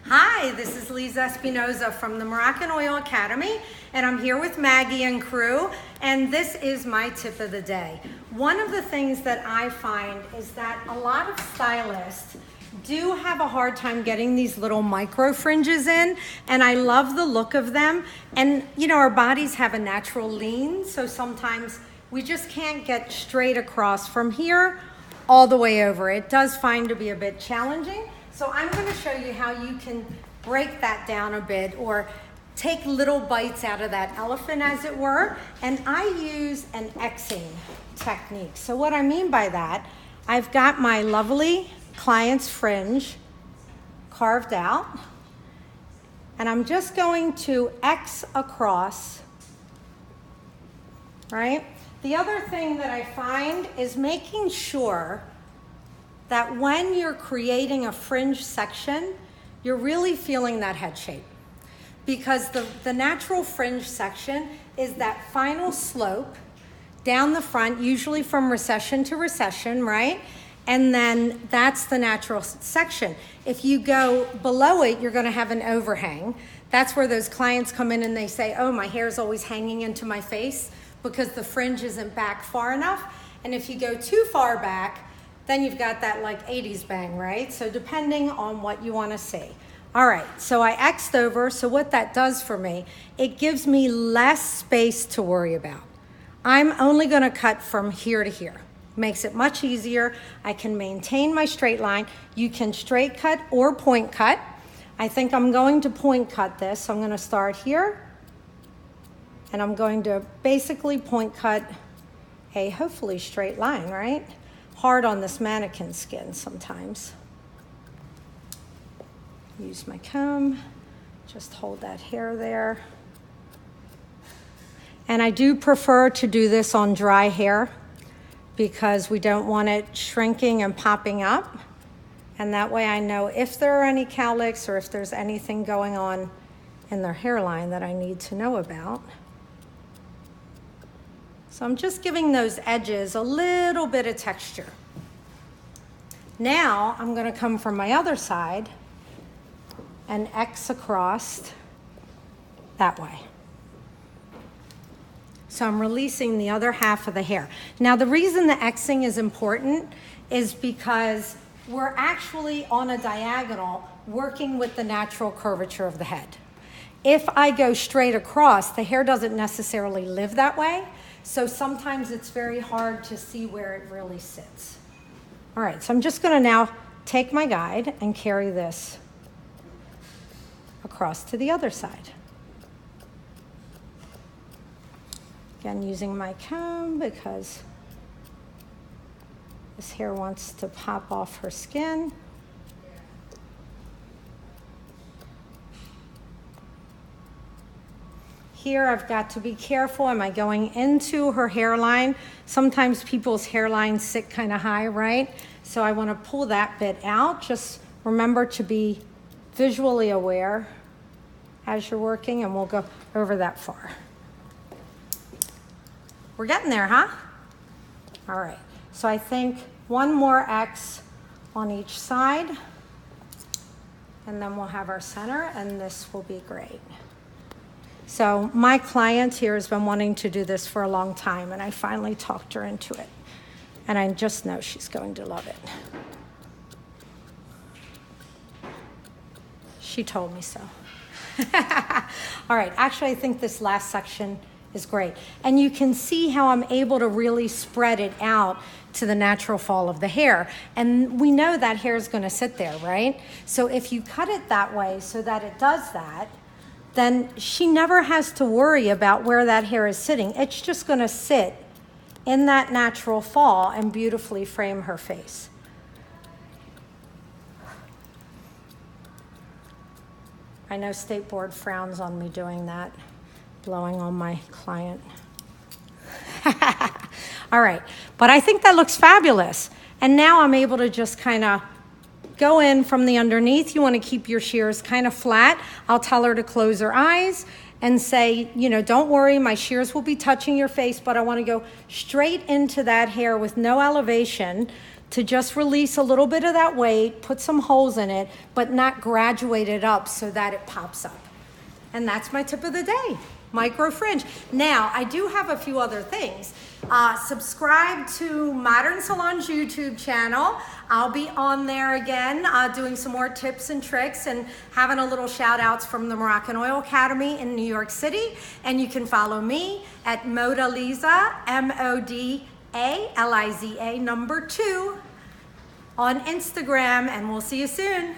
Hi, this is Liza Espinoza from the Moroccanoil Academy, and I'm here with Maggie and crew, and this is my tip of the day. One of the things that I find is that a lot of stylists do have a hard time getting these little micro fringes in, and I love the look of them. And you know, our bodies have a natural lean, so sometimes we just can't get straight across from here all the way over. It does find to be a bit challenging. So I'm going to show you how you can break that down a bit or take little bites out of that elephant, as it were. And I use an Xing technique. So what I mean by that, I've got my lovely client's fringe carved out, and I'm just going to X across, right? The other thing that I find is making sure that when you're creating a fringe section, you're really feeling that head shape. Because the natural fringe section is that final slope down the front, usually from recession to recession, right? And then that's the natural section. If you go below it, you're gonna have an overhang. That's where those clients come in and they say, oh, my hair's always hanging into my face because the fringe isn't back far enough. And if you go too far back, then you've got that like 80s bang, right? So depending on what you wanna see. All right, so I X'd over, so what that does for me, it gives me less space to worry about. I'm only gonna cut from here to here. Makes it much easier. I can maintain my straight line. You can straight cut or point cut. I think I'm going to point cut this, so I'm gonna start here, and I'm going to basically point cut a hopefully straight line, right? Hard on this mannequin skin sometimes. Use my comb, just hold that hair there. And I do prefer to do this on dry hair because we don't want it shrinking and popping up. And that way I know if there are any cowlicks or if there's anything going on in their hairline that I need to know about. So I'm just giving those edges a little bit of texture. Now I'm gonna come from my other side and X across that way. So I'm releasing the other half of the hair. Now the reason the Xing is important is because we're actually on a diagonal working with the natural curvature of the head. If I go straight across, the hair doesn't necessarily live that way. So sometimes it's very hard to see where it really sits. All right, so I'm just gonna now take my guide and carry this across to the other side. Again, using my comb because this hair wants to pop off her skin. Here I've got to be careful. Am I going into her hairline? Sometimes people's hairlines sit kind of high, right? So I want to pull that bit out. Just remember to be visually aware as you're working, and we'll go over that far. We're getting there, huh? All right, so I think one more X on each side, and then we'll have our center, and this will be great. So my client here has been wanting to do this for a long time, and I finally talked her into it. And I just know she's going to love it. She told me so. All right, actually I think this last section is great. And you can see how I'm able to really spread it out to the natural fall of the hair. And we know that hair is gonna sit there, right? So if you cut it that way so that it does that, then she never has to worry about where that hair is sitting. It's just gonna sit in that natural fall and beautifully frame her face. I know State Board frowns on me doing that, blowing on my client. All right, but I think that looks fabulous. And now I'm able to just kind of go in from the underneath. You want to keep your shears kind of flat. I'll tell her to close her eyes and say, you know, don't worry, my shears will be touching your face, but I want to go straight into that hair with no elevation to just release a little bit of that weight, put some holes in it, but not graduate it up so that it pops up. And that's my tip of the day, micro fringe. Now, I do have a few other things. Subscribe to Modern Salon's YouTube channel. I'll be on there again doing some more tips and tricks and having a little shout outs from the Moroccanoil Academy in New York City. And you can follow me at Modaliza, MODALIZA #2 on Instagram, and we'll see you soon.